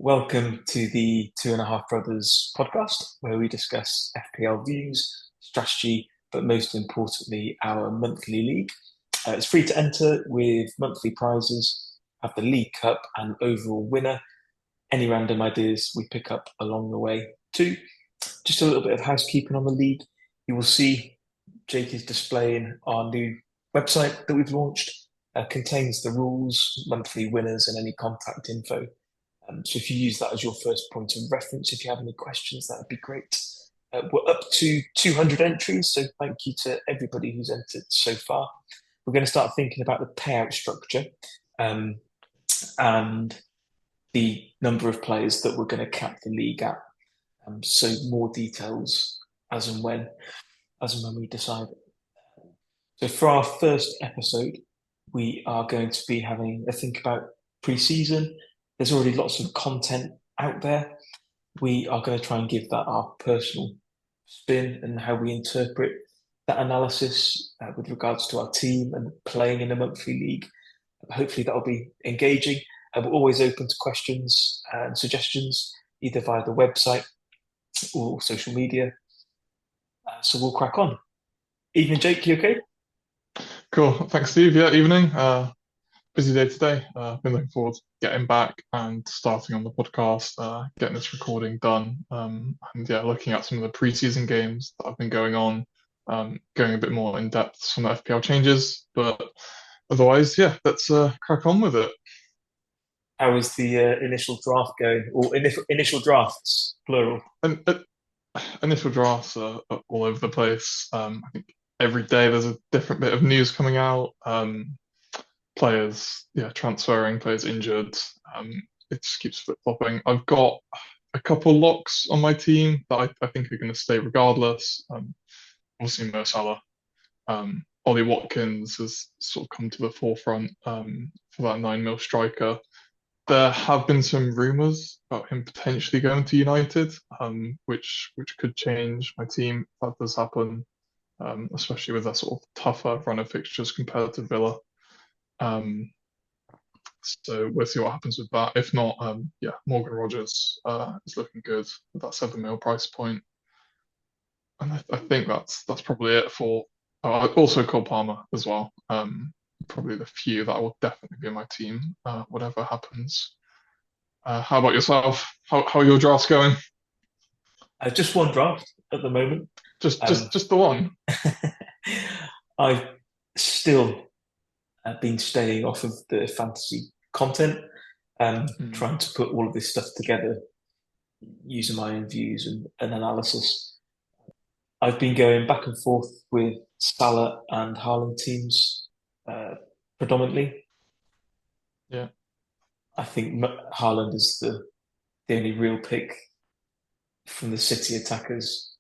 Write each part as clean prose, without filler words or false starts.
Welcome to the Two and a Half Brothers podcast, where we discuss FPL views, strategy, but most importantly, our monthly league. It's free to enter with monthly prizes, have the League Cup and overall winner. Any random ideas we pick up along the way too. Just a little bit of housekeeping on the league. You will see Jake is displaying our new website that we've launched. Contains the rules, monthly winners, and any contact info. So if you use that as your first point of reference, if you have any questions, that would be great. We're up to 200 entries, so thank you to everybody who's entered so far. We're going to start thinking about the payout structure and the number of players that we're going to cap the league at. So more details as and when we decide. So for our first episode, we are going to be having a think about pre-season. There's already lots of content out there. We are going to try and give that our personal spin and how we interpret that analysis with regards to our team and playing in a monthly league. Hopefully that'll be engaging. We're always open to questions and suggestions, either via the website or social media. So we'll crack on. Evening, Jake, you okay? Cool. Thanks, Steve. Yeah, evening. Busy day today. Been looking forward to getting back and starting on the podcast, getting this recording done. And yeah, looking at some of the preseason games that have been going on, going a bit more in depth on the FPL changes. But otherwise, yeah, let's crack on with it. How is the initial draft going? Or initial drafts, plural? And initial drafts are all over the place. I think every day there's a different bit of news coming out. Players, yeah, transferring, players injured. It just keeps flip-flopping. I've got a couple locks on my team that I think are going to stay regardless. Obviously, Mo Salah. Ollie Watkins has sort of come to the forefront for that 9 mil striker. There have been some rumours about him potentially going to United, which could change my team if that does happen, especially with a sort of tougher run of fixtures compared to Villa. So we'll see what happens with that. If not, yeah, Morgan Rogers is looking good with that 7 mil price point, and I think that's probably it for. Also Cole Palmer as well. Probably the few that will definitely be in my team, whatever happens. How about yourself? How are your drafts going? Just one draft at the moment. Just Um, just just the one. I've still been staying off of the fantasy content and Hmm. trying to put all of this stuff together using my own views and analysis. I've been going back and forth with Salah and Haaland teams predominantly. Yeah. I think Haaland is the only real pick from the City attackers,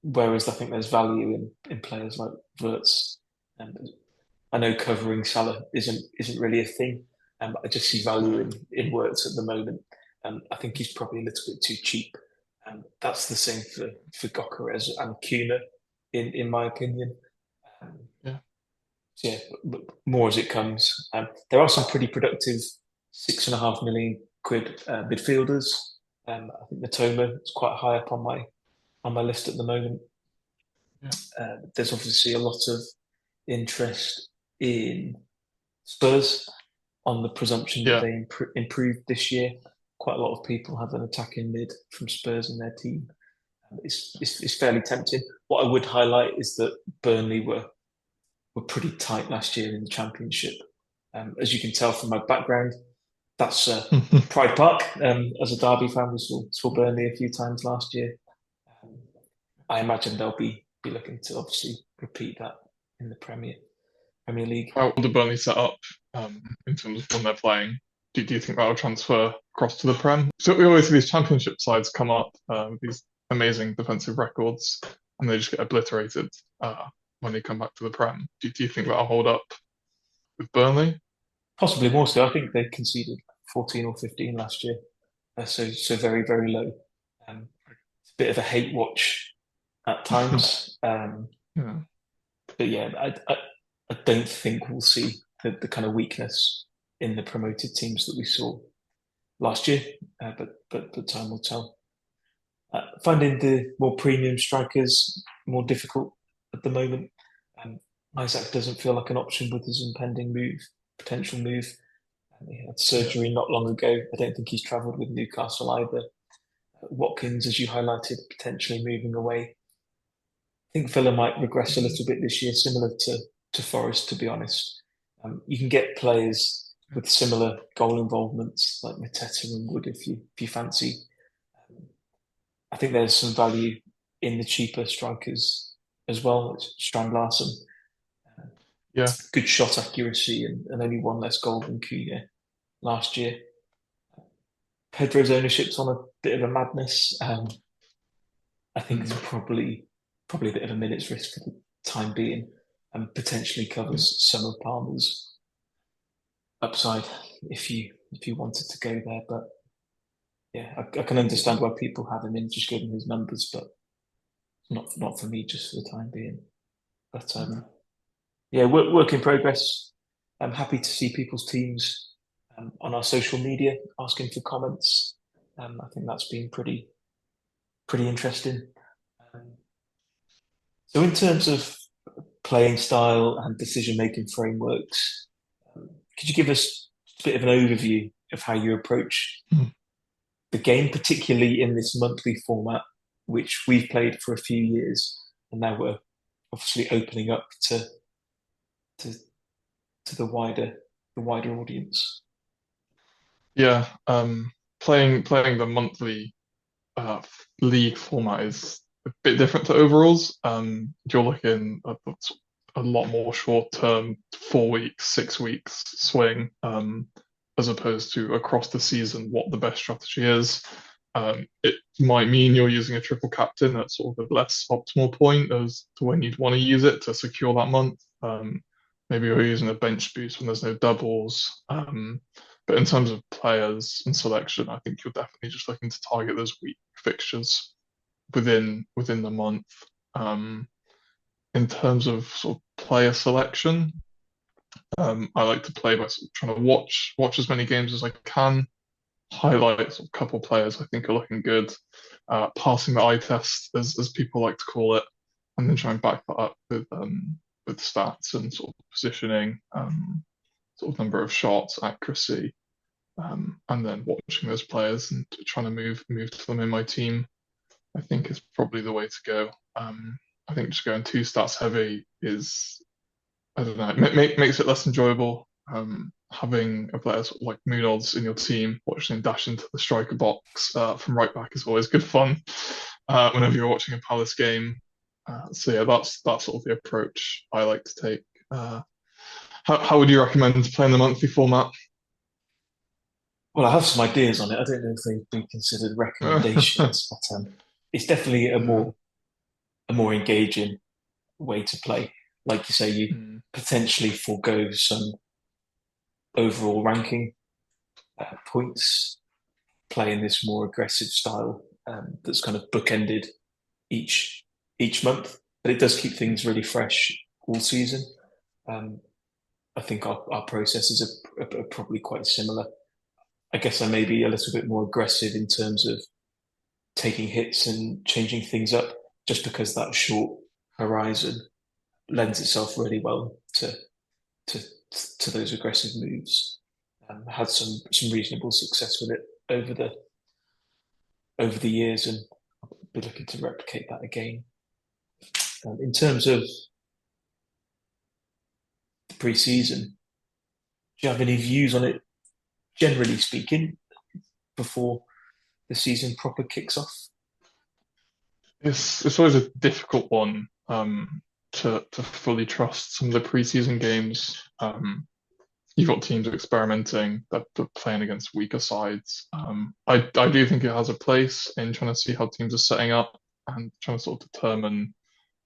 whereas I think there's value in players like Wirtz. And I know covering Salah isn't really a thing. I just see value No. in Wirtz at the moment. I think he's probably a little bit too cheap. That's the same for Gokeres and Kuna, in my opinion. Um, Yeah. so yeah, but more as it comes. There are some pretty productive £6.5 million midfielders. I think Matoma is quite high up on my list at the moment. Yeah. There's obviously a lot of interest in Spurs on the presumption that Yeah. they improved this year. Quite a lot of people have an attacking mid from Spurs in their team. It's fairly tempting. What I would highlight is that Burnley were pretty tight last year in the Championship. As you can tell from my background, that's Pride Park. As a Derby fan, we saw Burnley a few times last year. Um, I imagine they'll be looking to obviously repeat that in the Premier League. How will the Burnley set up in terms of when they're playing? Do you think that will transfer across to the Prem? So we always see these championship sides come up with these amazing defensive records, and they just get obliterated when they come back to the Prem. Do you think that'll hold up with Burnley? Possibly more so. I think they conceded 14 or 15 last year. So very, very low. It's a bit of a hate watch at times. Yeah. But yeah, I don't think we'll see the kind of weakness in the promoted teams that we saw last year, but time will tell. Finding the more premium strikers more difficult at the moment. Um, Isaac doesn't feel like an option with his impending potential move. He had Yeah. surgery not long ago. I don't think he's travelled with Newcastle either. Watkins, as you highlighted, potentially moving away. I think Villa might regress a little bit this year, similar to Forest, to be honest. You can get players with similar goal involvements like Mateta and Wood if you fancy. Um, I think there's some value in the cheaper strikers as well. Strand Larsen, uh, Yeah. good shot accuracy and only one less goal than Cunha last year. Pedro's ownership's on a bit of a madness. I think it's Mm. probably a bit of a minute's risk for the time being, and potentially Yeah. covers some of Palmer's upside if you wanted to go there. But yeah, I can understand why people have him in just given his numbers, but not for me just for the time being. But yeah, work in progress. I'm happy to see people's teams on our social media asking for comments. I think that's been pretty interesting. Um, so in terms of playing style and decision-making frameworks, could you give us a bit of an overview of how you approach Mm. the game, particularly in this monthly format, which we've played for a few years, and now we're obviously opening up to, to the wider audience? Yeah. Playing the monthly league format is a bit different to overalls. You're looking at a lot more short term, 4 weeks, 6 weeks swing, as opposed to across the season what the best strategy is. It might mean you're using a triple captain at sort of a less optimal point as to when you'd want to use it to secure that month. Maybe you're using a bench boost when there's no doubles. But in terms of players and selection, I think you're definitely just looking to target those week fixtures within the month. Um, in terms of sort of player selection, I like to play by sort of trying to watch as many games as I can, highlight sort of couple players I think are looking good, passing the eye test as people like to call it, and then try and back that up with stats and sort of positioning, sort of number of shots, accuracy, and then watching those players and trying to move to them in my team. I think is probably the way to go. I think just going too stats heavy is, I don't know, makes it less enjoyable. Having a player sort of like Munoz in your team, watching him dash into the striker box from right back is always good fun whenever you're watching a Palace game. So yeah, that's sort of the approach I like to take. How would you recommend playing the monthly format? Well, I have some ideas on it. I don't know if they'd be considered recommendations, but it's definitely a Yeah. more engaging way to play. Like you say, you Mm. potentially forego some overall ranking points, playing this more aggressive style that's kind of bookended each each month, but it does keep things really fresh all season. Um, I think our processes are probably quite similar. I guess I may be a little bit more aggressive in terms of taking hits and changing things up, just because that short horizon lends itself really well to to those aggressive moves. Had some reasonable success with it over the years, and I'll be looking to replicate that again. In terms of the pre-season, do you have any views on it? Generally speaking, before the season proper kicks off. It's always a difficult one to fully trust some of the preseason games. You've got teams experimenting that playing against weaker sides. I do think it has a place in trying to see how teams are setting up and trying to sort of determine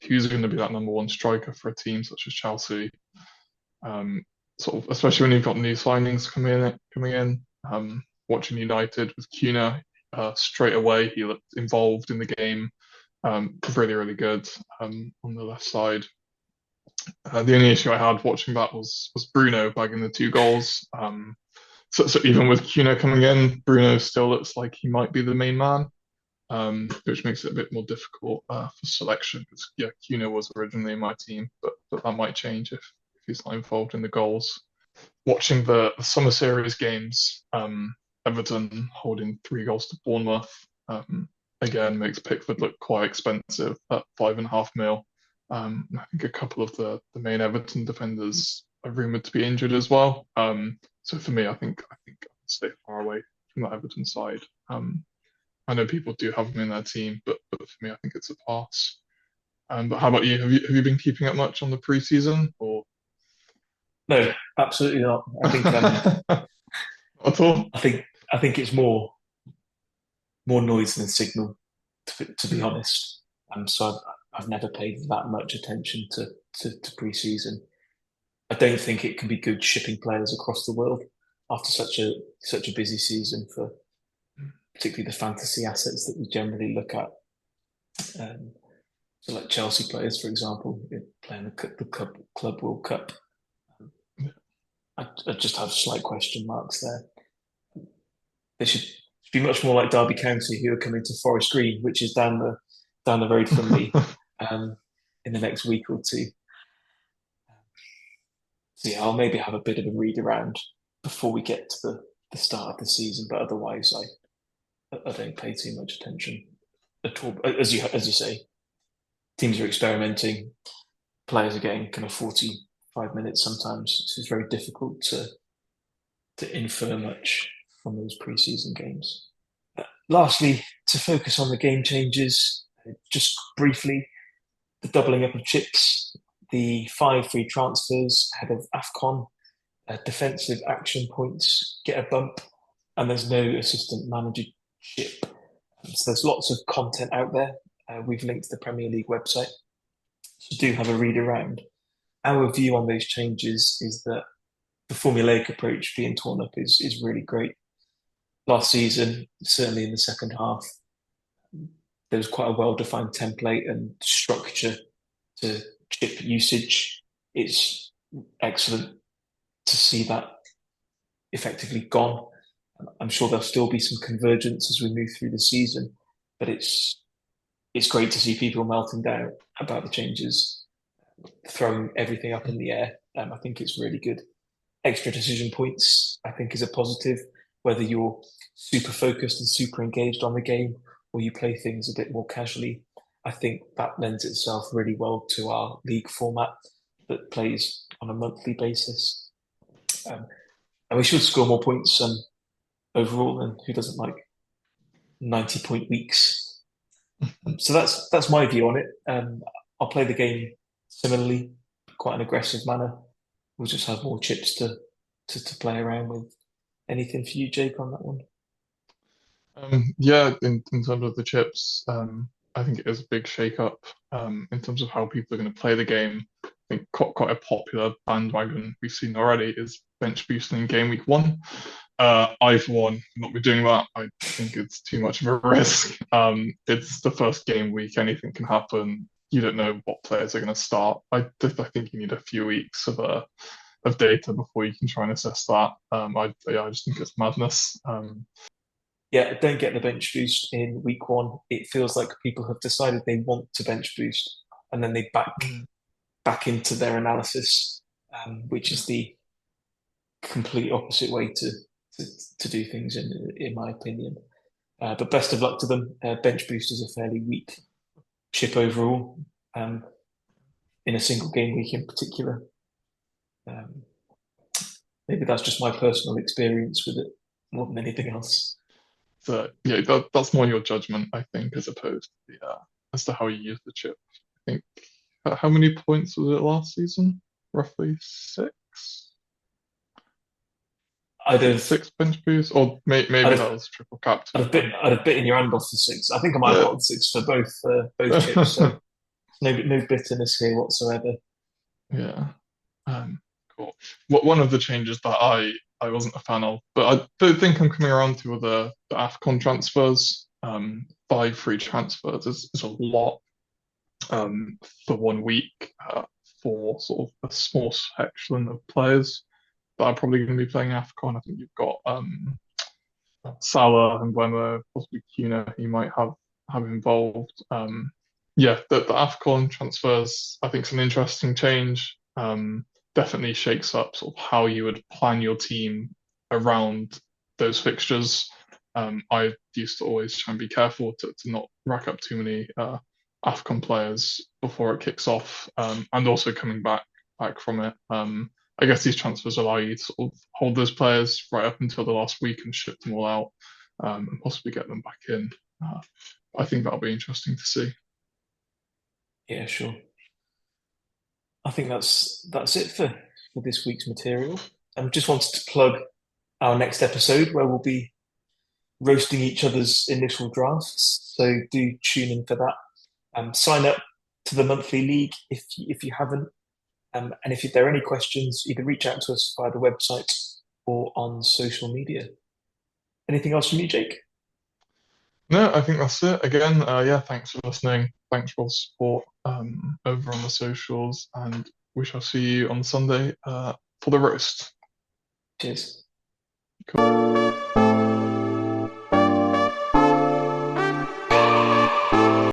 who's going to be that number one striker for a team such as Chelsea. Um, Sort of especially when you've got new signings coming in. Watching United with Cunha straight away, he looked involved in the game, really good on the left side. The only issue I had watching that was Bruno bagging the two goals. So even with Cuno coming in, Bruno still looks like he might be the main man, which makes it a bit more difficult for selection. Because yeah, Cuno was originally in my team, but that might change if he's not involved in the goals. Watching the summer series games, Everton holding 3 goals to Bournemouth, again makes Pickford look quite expensive at 5.5 mil. I think a couple of the main Everton defenders are rumored to be injured as well. So for me, I think I'll stay far away from that Everton side. I know people do have them in their team, but for me, I think it's a pass. But how about you? Have you been keeping up much on the preseason or No, absolutely not. not at all? I think I think it's more noise than signal, to be Yeah. honest. So I've never paid that much attention to pre-season. I don't think it can be good shipping players across the world after such a busy season for particularly the fantasy assets that we generally look at. Um, so like Chelsea players, for example, playing the Club World Cup. I just have slight question marks there. They should be much more like Derby County, who are coming to Forest Green, which is down the road from me, um, in the next week or two. So yeah, I'll maybe have a bit of a read around before we get to the start of the season, but otherwise, I don't pay too much attention at all. As you say, teams are experimenting, players are getting kind of 45 minutes sometimes. So it's very difficult to infer much from those preseason games. Lastly, to focus on the game changes, just briefly, the doubling up of chips, the 5 free transfers ahead of AFCON, defensive action points get a bump, and there's no assistant manager chip. So there's lots of content out there. We've linked to the Premier League website, so do have a read around. Our view on those changes is that the formulaic approach being torn up is really great. Last season, certainly in the second half, there was quite a well-defined template and structure to chip usage. It's excellent to see that effectively gone. I'm sure there'll still be some convergence as we move through the season, but it's great to see people melting down about the changes, throwing everything up in the air. I think it's really good. Extra decision points, I think, is a positive, whether you're super focused and super engaged on the game or you play things a bit more casually. I think that lends itself really well to our league format that plays on a monthly basis. Um, and we should score more points overall, and who doesn't like 90-point weeks? So that's my view on it. I'll play the game similarly, quite an aggressive manner. We'll just have more chips to play around with. Anything for you, Jake, on that one? Yeah, in terms of the chips, I think it is a big shake-up in terms of how people are going to play the game. I think quite a popular bandwagon we've seen already is bench boosting in game week 1. I, for one, will not be doing that. I think it's too much of a risk. It's the first game week, anything can happen. You don't know what players are going to start. I think you need a few weeks of data before you can try and assess that. Yeah, I just think it's madness. Yeah, don't get the bench boost in week 1. It feels like people have decided they want to bench boost, and then they Mm, back into their analysis, which yeah. is the complete opposite way to do things, in my opinion. But best of luck to them. Bench boost is a fairly weak chip overall, um, in a single game week in particular. Um, Maybe that's just my personal experience with it more than anything else. So yeah, that's more your judgment, I think, as opposed to as to how you use the chip. I think how many points was it last season? Roughly six. I'd Was it have, six bench boost, or I'd maybe have, that was triple captain. I'd have bitten your hand off for 6. I think I might have Uh, got 6 for both chips. So no bitterness here whatsoever. yeah. Cool. One of the changes that I wasn't a fan of, but I don't think I'm coming around to are the AFCON transfers. 5 free transfers is a lot for one week for sort of a small selection of players. that are probably going to be playing AFCON. I think you've got Salah and Wemmer, possibly Kuna, you might have involved. Yeah, the AFCON transfers, I think, is an interesting change. Definitely shakes up sort of how you would plan your team around those fixtures. I used to always try and be careful to not rack up too many AFCON players before it kicks off, and also coming back from it. I guess these transfers allow you to sort of hold those players right up until the last week and ship them all out, and possibly get them back in. I think that'll be interesting to see. Yeah, sure. I think that's it for this week's material. Just wanted to plug our next episode where we'll be roasting each other's initial drafts. So do tune in for that. Sign up to the monthly league if you haven't. And if there are any questions, either reach out to us via the website or on social media. Anything else from you, Jake? No, I think that's it. Again, yeah, thanks for listening. Thanks for all the support over on the socials, and we shall see you on Sunday for the roast. Cheers. Cool.